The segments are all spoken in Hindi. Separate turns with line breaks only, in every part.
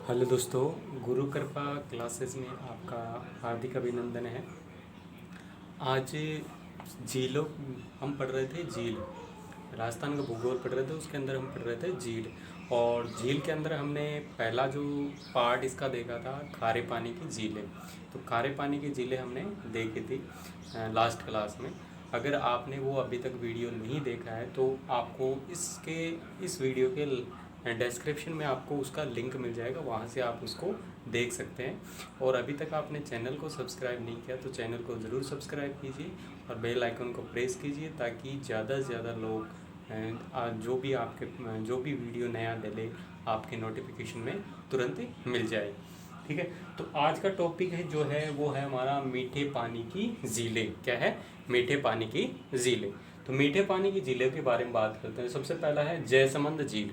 हेलो दोस्तों, गुरु कृपा क्लासेस में आपका हार्दिक अभिनंदन है। आज झीलों हम पढ़ रहे थे। झील राजस्थान का भूगोल पढ़ रहे थे, उसके अंदर हम पढ़ रहे थे झील। और झील के अंदर हमने पहला जो पार्ट इसका देखा था, खारे पानी की झीलें। तो खारे पानी की झीलें हमने देखी थी लास्ट क्लास में। अगर आपने वो अभी तक वीडियो नहीं देखा है तो आपको इस वीडियो के डिस्क्रिप्शन में आपको उसका लिंक मिल जाएगा, वहाँ से आप उसको देख सकते हैं। और अभी तक आपने चैनल को सब्सक्राइब नहीं किया तो चैनल को ज़रूर सब्सक्राइब कीजिए और बेल आइकन को प्रेस कीजिए, ताकि ज़्यादा से ज़्यादा लोग जो भी वीडियो नया डले आपके नोटिफिकेशन में तुरंत मिल जाए। ठीक है, तो आज का टॉपिक है जो है वो है हमारा मीठे पानी की झीलें। क्या है? मीठे पानी की झीलें। तो मीठे पानी की झीलों के बारे में बात करते हैं। सबसे पहला है जयसमंद झील।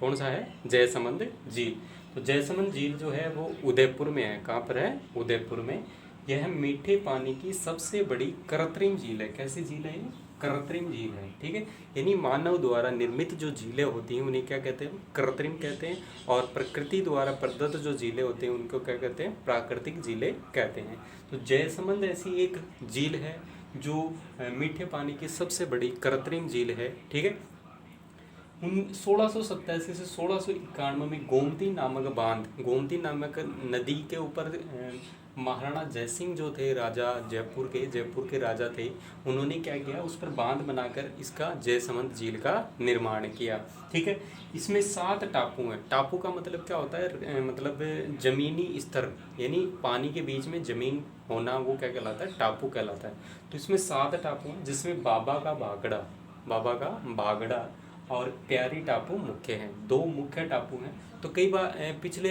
कौन सा है? जयसमंद झील। तो जयसमंद झील जो है वो उदयपुर में है। कहाँ पर है? उदयपुर में। यह मीठे पानी की सबसे बड़ी कृत्रिम झील है। कैसी झील है ये? कृत्रिम झील है। ठीक है, यानी मानव द्वारा निर्मित जो झीलें होती हैं उन्हें क्या कहते हैं? कृत्रिम कहते हैं। और प्रकृति द्वारा प्रदत्त जो झीलें होती हैं उनको क्या कहते हैं? प्राकृतिक झीलें कहते हैं। तो जयसमंद ऐसी एक झील है जो मीठे पानी की सबसे बड़ी कृत्रिम झील है। ठीक है, 1687 से 1691 में गोमती नामक नदी के ऊपर महाराणा जयसिंह जो थे, राजा जयपुर के राजा थे, उन्होंने क्या किया, उस पर बांध बनाकर इसका जयसमंद झील का निर्माण किया। ठीक है, इसमें 7 टापू हैं। टापू का मतलब क्या होता है? मतलब जमीनी स्तर, यानी पानी के बीच में जमीन होना, वो क्या कहलाता है? टापू कहलाता है। तो इसमें 7 टापू हैं, जिसमें बाबा का भागड़ा और प्यारी टापू मुख्य हैं। 2 मुख्य टापू हैं। तो कई बार पिछले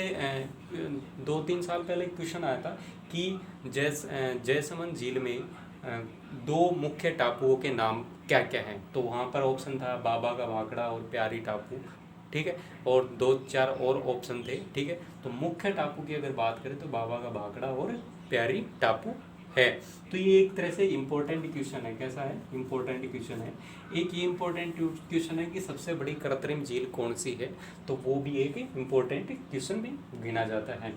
2-3 साल पहले क्वेश्चन आया था कि जयसमंद झील में 2 मुख्य टापुओं के नाम क्या क्या हैं। तो वहाँ पर ऑप्शन था बाबा का भाखड़ा और प्यारी टापू। ठीक है, और 2-4 और ऑप्शन थे। ठीक है, तो मुख्य टापू की अगर बात करें तो बाबा का भाखड़ा और प्यारी टापू है। तो ये एक तरह से इम्पोर्टेंट क्वेश्चन है। कैसा है? इम्पोर्टेंट क्वेश्चन है। एक ये इम्पोर्टेंट क्वेश्चन है कि सबसे बड़ी कृत्रिम झील कौन सी है, तो वो भी एक इम्पोर्टेंट क्वेश्चन भी गिना जाता है।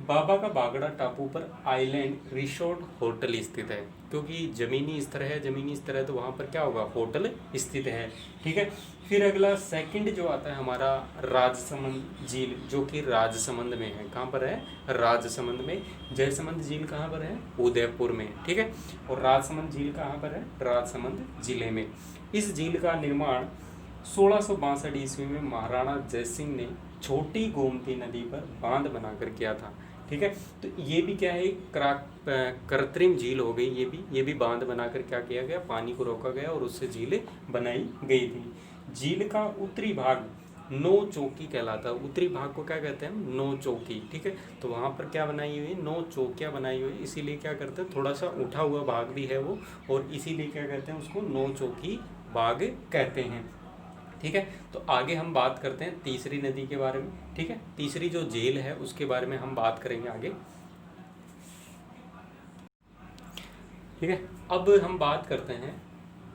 बाबा का बागड़ा टापू पर आइलैंड रिसोर्ट होटल स्थित है, क्योंकि जमीनी स्तर है तो वहाँ पर क्या होगा? होटल स्थित है। ठीक है, फिर अगला सेकंड जो आता है हमारा राजसमंद झील, जो कि राजसमंद में है। कहाँ पर है? राजसमंद में। जयसमंद झील कहाँ पर है? उदयपुर में। ठीक है, और राजसमंद झील कहाँ पर है? राजसमंद जिले में। इस झील का निर्माण 1662 ईस्वी में महाराणा जयसिंह ने छोटी गोमती नदी पर बांध बनाकर किया था। ठीक है, तो ये भी क्या है? कृत्रिम झील हो गई। ये भी बांध बनाकर क्या किया गया? पानी को रोका गया और उससे झील बनाई गई थी। झील का उत्तरी भाग नौ चौकी कहलाता है। उत्तरी भाग को क्या कहते हैं? नौ चौकी। ठीक है, तो वहाँ पर क्या बनाई हुई? 9 चौकियाँ बनाई हुई, इसीलिए क्या करते हैं? थोड़ा सा उठा हुआ भाग भी है वो, और इसीलिए क्या कहते हैं? उसको 9 चौकी भाग कहते हैं। ठीक है, तो आगे हम बात करते हैं तीसरी नदी के बारे में। ठीक है, तीसरी जो झील है उसके बारे में हम बात करेंगे आगे। ठीक है, अब हम बात करते हैं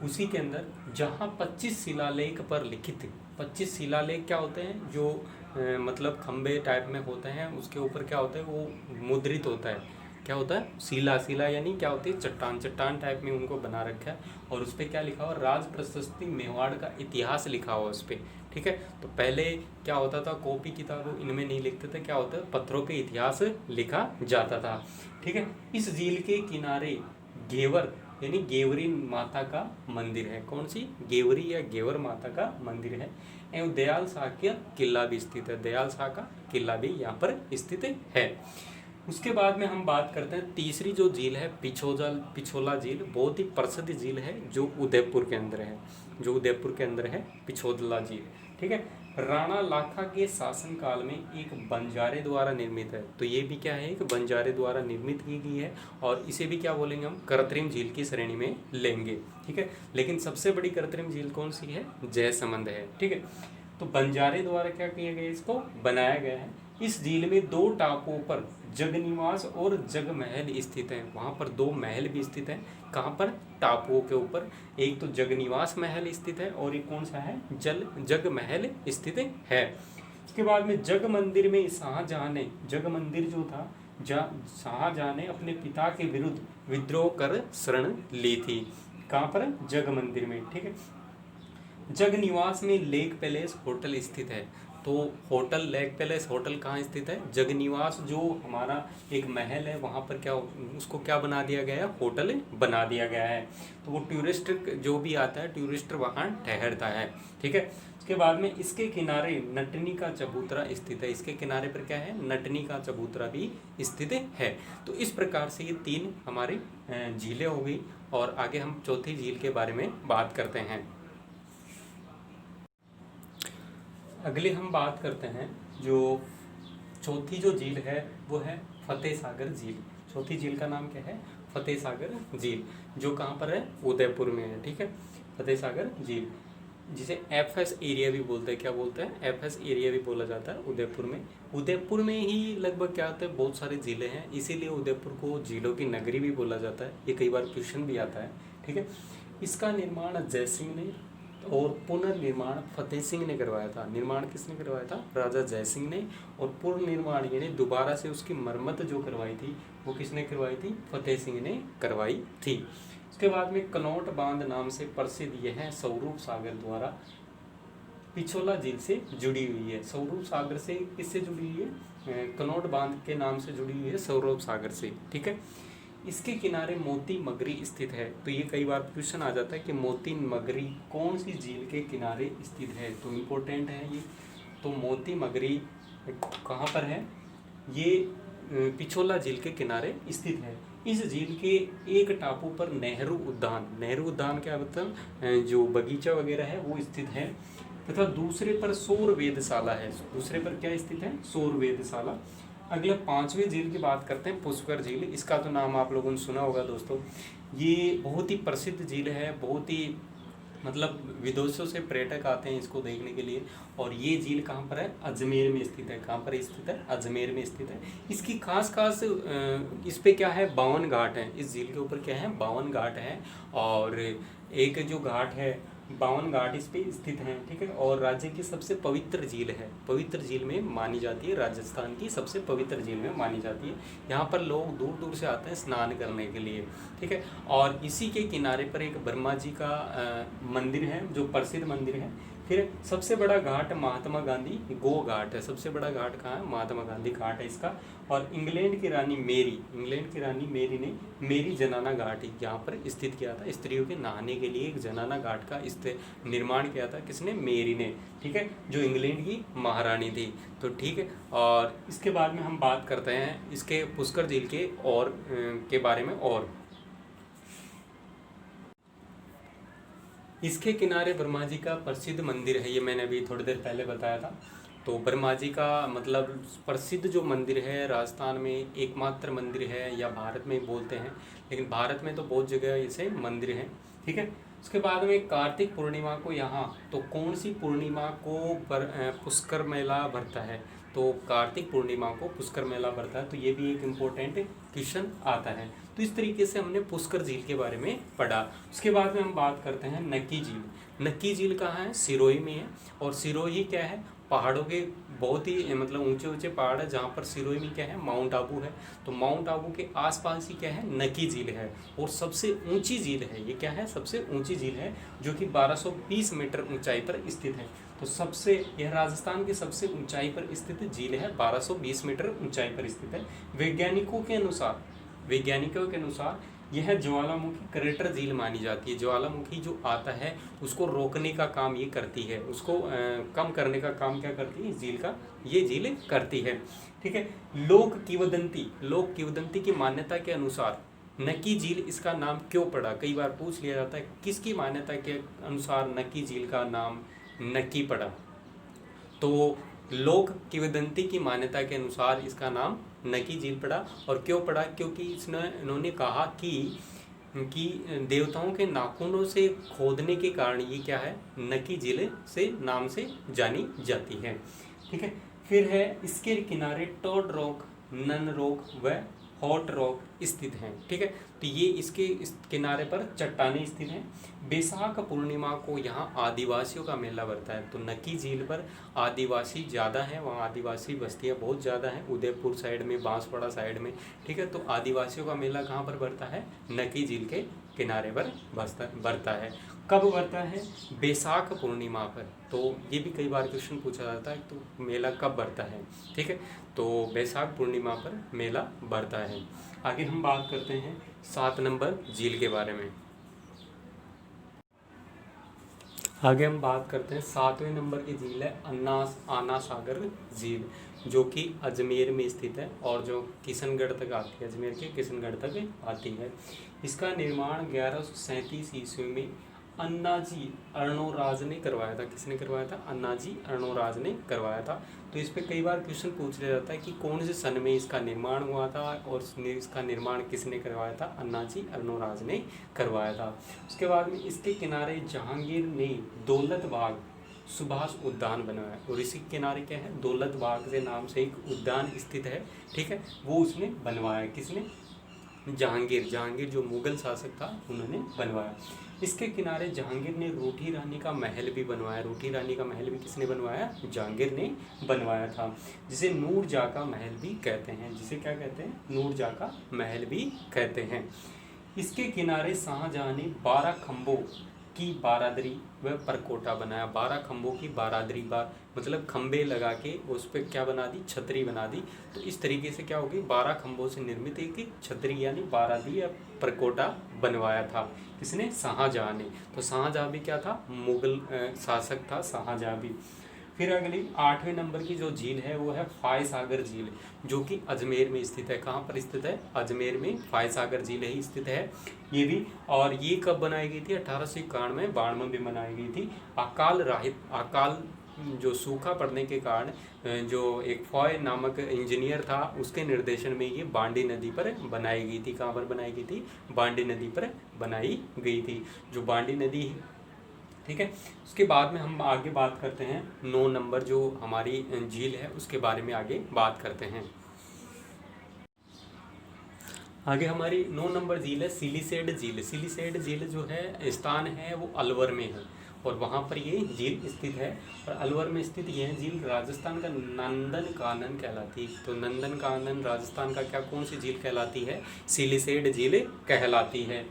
उसी के अंदर जहाँ 25 शिलालेख पर लिखित। 25 शिलालेख क्या होते हैं? जो मतलब खंबे टाइप में होते हैं, उसके ऊपर क्या होता है? वो मुद्रित होता है। क्या होता है? शिला यानी क्या होती है? चट्टान टाइप में उनको बना रखा है, और उस पर क्या लिखा हुआ? राज प्रशस्ति मेवाड़ का इतिहास लिखा हुआ उस पर। ठीक है, तो पहले क्या होता था? कॉपी किताबों इनमें नहीं लिखते थे। क्या होता है? पत्थरों पे इतिहास लिखा जाता था। ठीक है, इस झील के किनारे घेवर यानी गेवरी माता का मंदिर है। कौन सी? गेवरी या गेवर माता का मंदिर है। एवं दयाल शाह का किला भी स्थित है। दयाल शाह का किला भी यहाँ पर स्थित है। उसके बाद में हम बात करते हैं तीसरी जो झील है, पिछोला झील। बहुत ही प्रसिद्ध झील है जो उदयपुर के अंदर है। पिछोला झील। ठीक है, राणा लाखा के शासनकाल में एक बंजारे द्वारा निर्मित है। तो ये भी क्या है? एक बंजारे द्वारा निर्मित की गई है, और इसे भी क्या बोलेंगे हम? कृत्रिम झील की श्रेणी में लेंगे। ठीक है, लेकिन सबसे बड़ी कृत्रिम झील कौन सी है? जयसमंद है। ठीक है, तो बंजारे द्वारा क्या किया गया? इसको बनाया गया है। इस झील में 2 टापुओं पर जगनिवास और जगमहल स्थित हैं। वहाँ पर 2 महल भी स्थित हैं। कहाँ पर? टापुओं के ऊपर। एक तो जगनिवास महल स्थित है और एक कौन सा है? जगमहल स्थित है। उसके बाद में जग मंदिर में शाहजहां ने, जग मंदिर जो था, शाहजहां ने अपने पिता के विरुद्ध विद्रोह कर शरण ली थी। कहाँ पर? जग मंदिर में। ठीक है। जग निवास में लेक पैलेस होटल स्थित है। तो होटल, लेक पैलेस होटल कहाँ स्थित है? जग निवास जो हमारा एक महल है वहाँ पर क्या, उसको क्या बना दिया गया है? होटल बना दिया गया है। तो वो टूरिस्ट जो भी आता है, टूरिस्ट वहाँ ठहरता है। ठीक है। उसके बाद में इसके किनारे नटनी का चबूतरा स्थित है। इसके किनारे पर क्या है? नटनी का चबूतरा भी स्थित है। तो इस प्रकार से ये 3 हमारी झीलें हो गई, और आगे हम चौथी झील के बारे में बात करते हैं। अगले हम बात करते हैं जो चौथी जो झील है वो है फतेह सागर झील। चौथी झील का नाम क्या है? फतेह सागर झील, जो कहाँ पर है? उदयपुर में है। ठीक है। फतेह सागर झील, जिसे एफएस एरिया भी बोलते हैं। क्या बोलते हैं? एफएस एरिया भी बोला जाता है उदयपुर में। उदयपुर में ही लगभग क्या होता है? बहुत सारी झीलें हैं, इसीलिए उदयपुर को झीलों की नगरी भी बोला जाता है। ये कई बार क्वेश्चन भी आता है। ठीक है। इसका निर्माण जयसिंह ने और पुनर्निर्माण फतेह सिंह ने करवाया था। निर्माण किसने करवाया था? राजा जयसिंह ने। और पुनर्निर्माण यानी दोबारा से उसकी मरम्मत जो करवाई थी वो किसने करवाई थी? फतेह सिंह ने करवाई थी। उसके बाद में कनौट बांध नाम से प्रसिद्ध यह है स्वरूप सागर द्वारा पिछोला झील से जुड़ी हुई है। स्वरूप सागर से किससे जुड़ी हुई है? कनौट बांध के नाम से जुड़ी हुई है, स्वरूप सागर से। ठीक है। इसके किनारे मोती मगरी स्थित है। तो ये कई बार क्वेश्चन आ जाता है कि मोती मगरी कौन सी झील के किनारे स्थित है, तो इम्पोर्टेंट है ये। तो मोती मगरी कहाँ पर है? ये पिछोला झील के किनारे स्थित है। इस झील के एक टापू पर नेहरू उद्यान, नेहरू उद्यान क्या मतलब जो बगीचा वगैरह है वो स्थित है, तथा दूसरे पर सौर वेधशाला है। दूसरे पर क्या स्थित है? सौर वेधशाला। अगला 5वीं झील की बात करते हैं, पुष्कर झील। इसका तो नाम आप लोगों ने सुना होगा दोस्तों। ये बहुत ही प्रसिद्ध झील है, बहुत ही मतलब विदेशों से पर्यटक आते हैं इसको देखने के लिए। और ये झील कहाँ पर है? अजमेर में स्थित है। कहाँ पर स्थित है? अजमेर में स्थित है। इसकी खास इस पे क्या है? 52 घाट हैं। इस झील के ऊपर क्या है? 52 घाट हैं। और एक जो घाट है 52 घाट इस पे स्थित हैं। ठीक है। और राज्य की सबसे पवित्र झील है, पवित्र झील में मानी जाती है, राजस्थान की सबसे पवित्र झील में मानी जाती है। यहाँ पर लोग दूर दूर से आते हैं स्नान करने के लिए। ठीक है। और इसी के किनारे पर एक ब्रह्मा जी का मंदिर है जो प्रसिद्ध मंदिर है। फिर सबसे बड़ा घाट महात्मा गांधी गो घाट है। सबसे बड़ा घाट कहाँ है? महात्मा गांधी घाट है इसका। और इंग्लैंड की रानी मेरी, इंग्लैंड की रानी मेरी ने मेरी जनाना घाट यहाँ पर स्थित किया था। स्त्रियों के नहाने के लिए एक जनाना घाट का निर्माण किया था। किसने? मेरी ने। ठीक है। जो इंग्लैंड की महारानी थी। तो ठीक है। और इसके बाद में हम बात करते हैं इसके पुष्कर झील के और के बारे में। और इसके किनारे ब्रह्मा जी का प्रसिद्ध मंदिर है। ये मैंने अभी थोड़ी देर पहले बताया था। तो ब्रह्मा जी का मतलब प्रसिद्ध जो मंदिर है, राजस्थान में एकमात्र मंदिर है, या भारत में बोलते हैं, लेकिन भारत में तो बहुत जगह ऐसे मंदिर हैं। ठीक है। उसके बाद में कार्तिक पूर्णिमा को यहाँ, तो कौन सी पूर्णिमा को पुष्कर मेला भरता है? तो कार्तिक पूर्णिमा को पुष्कर मेला भरता है। तो ये भी एक इम्पोर्टेंट क्वेश्चन आता है। तो इस तरीके से हमने पुष्कर झील के बारे में पढ़ा। उसके बाद में हम बात करते हैं नक्की झील। नक्की झील कहाँ है? सिरोही में है। और सिरोही क्या है? पहाड़ों के बहुत ही मतलब ऊंचे ऊंचे पहाड़ है, जहाँ पर सिरोही में क्या है? माउंट आबू है। तो माउंट आबू के आसपास ही क्या है? नक्की झील है। और सबसे ऊंची झील है ये। क्या है? सबसे ऊंची झील है, जो कि 1220 मीटर ऊंचाई पर स्थित है। तो सबसे यह राजस्थान की सबसे ऊंचाई पर स्थित झील है, 1220 मीटर ऊंचाई पर स्थित है। वैज्ञानिकों के अनुसार यह ज्वालामुखी क्रेटर झील मानी जाती है। ज्वालामुखी जो आता है उसको रोकने का काम ये करती है, उसको कम करने का काम क्या करती है? झील का ये झील करती है। ठीक है। लोक किंवदंती की मान्यता के अनुसार नक्की झील इसका नाम क्यों पड़ा? कई बार पूछ लिया जाता है किसकी मान्यता के अनुसार नक्की झील का नाम नक्की पड़ा? तो लोक किंवदंती की मान्यता के अनुसार इसका नाम नक्की झील पड़ा। और क्यों पड़ा? क्योंकि इन्होंने कहा कि देवताओं के नाखूनों से खोदने के कारण ये क्या है? नक्की झील से नाम से जानी जाती है। ठीक है। फिर है इसके किनारे टोड रॉक, नन रॉक व हॉट रॉक स्थित हैं। ठीक है, तो ये इसके इस किनारे पर चट्टानें स्थित हैं। बैसाख पूर्णिमा को यहाँ आदिवासियों का मेला बढ़ता है। तो नकी झील पर आदिवासी ज़्यादा हैं, वहाँ आदिवासी बस्तियाँ बहुत ज़्यादा हैं, उदयपुर साइड में, बांसवाड़ा साइड में। ठीक है, तो आदिवासियों का मेला कहाँ पर बढ़ता है? नकी झील के किनारे पर बढ़ता है। कब बढ़ता है? बैसाख पूर्णिमा पर। तो ये भी कई बार क्वेश्चन पूछा जाता है, तो मेला कब बढ़ता है? ठीक है, तो बैसाख पूर्णिमा पर मेला बढ़ता है। आगे हम बात करते हैं 7 नंबर झील के बारे में। आगे हम बात करते हैं 7वें नंबर की झील है आना सागर झील, जो कि अजमेर में स्थित है और जो किशनगढ़ तक आती है, अजमेर के किशनगढ़ तक आती है। इसका निर्माण 1137 ईस्वी में अन्नाजी अर्णोराज ने करवाया था। किसने करवाया था? अन्नाजी अर्णोराज ने करवाया था। तो इस पे कई बार क्वेश्चन पूछ लिया जाता है कि कौन से सन में इसका निर्माण हुआ था और इसका निर्माण किसने करवाया था? अन्नाजी अर्णोराज ने करवाया था। उसके बाद में इसके किनारे जहांगीर ने दौलत बाग सुभाष उद्यान बनवाया, और इसी किनारे क्या है? दौलत बाग के नाम से एक उद्यान स्थित है। ठीक है, वो उसने बनवाया। किसने? जहांगीर जो मुगल शासक था, उन्होंने बनवाया। इसके किनारे जहांगीर ने रोटी रानी का महल भी बनवाया। रोटी रानी का महल भी किसने बनवाया? जहांगीर ने बनवाया था, जिसे नूरजहाँ का महल भी कहते हैं। जिसे क्या कहते हैं? नूरजहाँ का महल भी कहते हैं। इसके किनारे शाहजहाँ ने 12 खंभों की बारादरी व परकोटा बनाया। 12 खंभों की बारादरी, मतलब खंभे लगा के उस पर क्या बना दी? छतरी बना दी। तो इस तरीके से क्या होगी? 12 खंभों से निर्मित एक छतरी यानी बारादरी या परकोटा बनवाया था। किसने? शाहजहाँ ने। तो शाहजहाँ भी क्या था? मुगल शासक था शाहजहाँ भी। फिर अगली 8वें नंबर की जो झील है वो है फाय सागर झील, जो कि अजमेर में स्थित है। कहाँ पर स्थित है? अजमेर में फाय सागर झील ही स्थित है ये भी। और ये कब बनाई गई थी? 1891 में बनाई गई थी। अकाल जो सूखा पड़ने के कारण जो एक फॉय नामक इंजीनियर था, उसके निर्देशन में ये बांडी नदी पर बनाई गई थी। कहाँ पर बनाई गई थी? बांडी नदी पर बनाई गई थी, जो बांडी नदी। ठीक है, उसके बाद में हम आगे बात करते हैं 9 नंबर जो हमारी झील है उसके बारे में आगे बात करते हैं। आगे हमारी 9 नंबर झील है सिलीसेड झील। सिलीसेड झील जो है स्थान है वो अलवर में है, और वहाँ पर ये झील स्थित है। और अलवर में स्थित यह झील राजस्थान का नंदन कानन कहलाती है। तो नंदन कानन राजस्थान का क्या, कौन सी झील कहलाती है? सिलीसेड झील कहलाती है।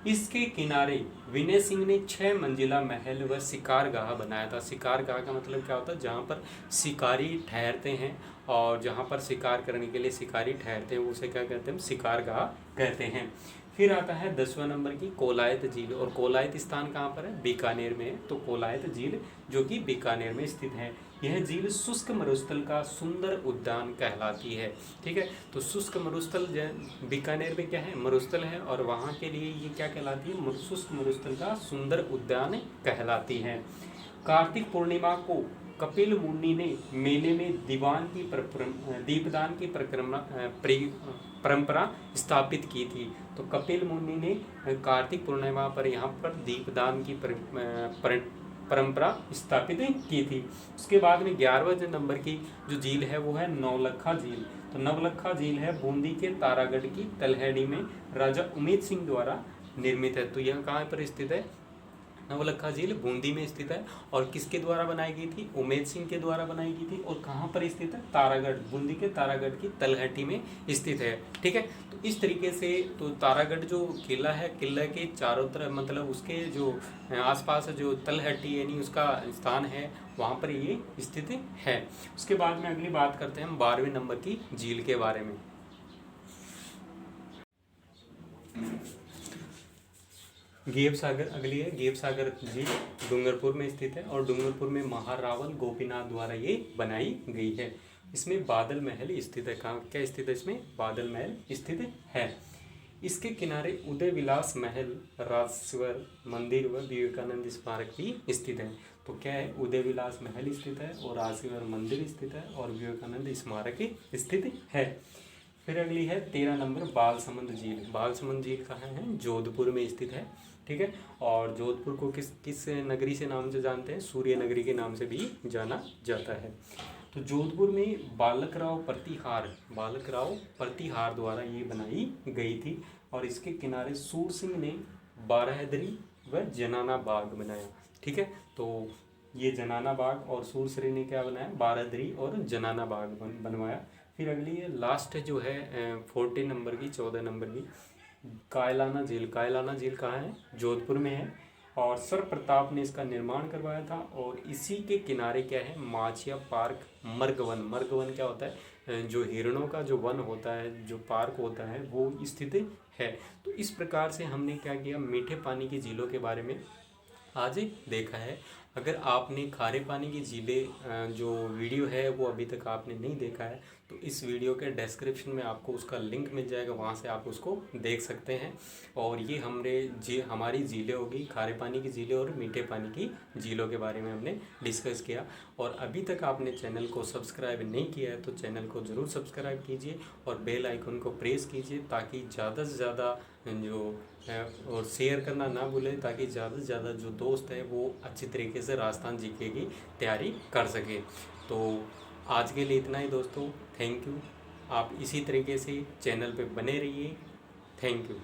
इसके किनारे विनय सिंह ने 6 मंजिला महल व शिकारगाह बनाया था। शिकारगाह का मतलब क्या होता है? जहाँ पर शिकारी ठहरते हैं और जहाँ पर शिकार करने के लिए शिकारी ठहरते हैं, उसे क्या कहते हैं? शिकारगाह कहते हैं। फिर आता है 10वां नंबर की कोलायत झील, और कोलायत स्थान कहाँ पर है? बीकानेर में है। तो कोलायत झील जो कि बीकानेर में स्थित है। यह झील शुष्क मरुस्थल का सुंदर उद्यान कहलाती है। ठीक है, तो शुष्क मरुस्थल बीकानेर में क्या है? मरुस्थल है, और वहाँ के लिए ये क्या कहलाती है? शुष्क मरुस्थल का सुंदर उद्यान कहलाती है। कार्तिक पूर्णिमा को कपिल मुनि ने मेले में दीपदान की परंपरा स्थापित की थी। तो कपिल मुनि ने कार्तिक पूर्णिमा पर यहाँ पर दीपदान की परंपरा स्थापित की थी। उसके बाद में 11वें नंबर की जो झील है वो है नौलखा झील। तो नवलखा झील है बूंदी के तारागढ़ की तलहटी में राजा उमेद सिंह द्वारा निर्मित है। तो यह कहाँ पर स्थित है? नवलखा झील बूंदी में स्थित है, और किसके द्वारा बनाई गई थी? उमेद सिंह के द्वारा बनाई गई थी। और कहाँ पर स्थित है? तारागढ़, बूंदी के तारागढ़ की तलहटी में स्थित है। ठीक है, तो इस तरीके से तो तारागढ़ जो किला है, किले के चारों तरफ मतलब उसके जो आसपास जो तलहटी यानी उसका स्थान है, वहाँ पर ये स्थित है। उसके बाद में अगली बात करते हैं हम 12वें नंबर की झील के बारे में। गेव सागर अगली है। गेव सागर झील डूंगरपुर में स्थित है, और डूंगरपुर में महारावल गोपीनाथ द्वारा ये बनाई गई है। इसमें बादल महल स्थित है। कहाँ क्या स्थित है? इसमें बादल महल स्थित है। इसके किनारे उदय विलास महल, राजेश्वर मंदिर व विवेकानंद स्मारक भी स्थित है। तो क्या है? उदय विलास महल स्थित है, और राजेश्वर मंदिर स्थित है, और विवेकानंद स्मारक स्थित है। फिर अगली है 13 नंबर बालसमुंद झील। बालसमुंद झील कहाँ है? जोधपुर में स्थित है। ठीक है, और जोधपुर को किस नगरी से नाम से जानते हैं? सूर्य नगरी के नाम से भी जाना जाता है। तो जोधपुर में बालक राव प्रतिहार द्वारा ये बनाई गई थी और इसके किनारे सूर सिंह ने बाराहदरी व जनाना बाग बनाया। ठीक है, तो ये जनाना बाग और सूरश्री ने क्या बनाया, बारादरी और जनाना बाग बनवाया। फिर अगली ये लास्ट जो है 14 नंबर की कायलाना झील कहाँ है, जोधपुर में है और सर प्रताप ने इसका निर्माण करवाया था। और इसी के किनारे क्या है, माचिया पार्क मर्गवन क्या होता है, जो हिरणों का जो वन होता है, जो पार्क होता है वो स्थित है। तो इस प्रकार से हमने क्या किया, मीठे पानी की झीलों के बारे में आज देखा है। अगर आपने खारे पानी की झीलें जो वीडियो है वो अभी तक आपने नहीं देखा है तो इस वीडियो के डिस्क्रिप्शन में आपको उसका लिंक मिल जाएगा, वहाँ से आप उसको देख सकते हैं। और ये हमारी झीलें होगी, खारे पानी की झीलें और मीठे पानी की झीलों के बारे में हमने डिस्कस किया। और अभी तक आपने चैनल को सब्सक्राइब नहीं किया है तो चैनल को ज़रूर सब्सक्राइब कीजिए और बेल आइकन को प्रेस कीजिए ताकि ज़्यादा से ज़्यादा और शेयर करना ना भूलें ताकि ज़्यादा से ज़्यादा जो दोस्त है वो अच्छी तरीके से राजस्थान जीके की तैयारी कर सके। तो आज के लिए इतना ही दोस्तों, थैंक यू। आप इसी तरीके से चैनल पे बने रहिए। Thank you.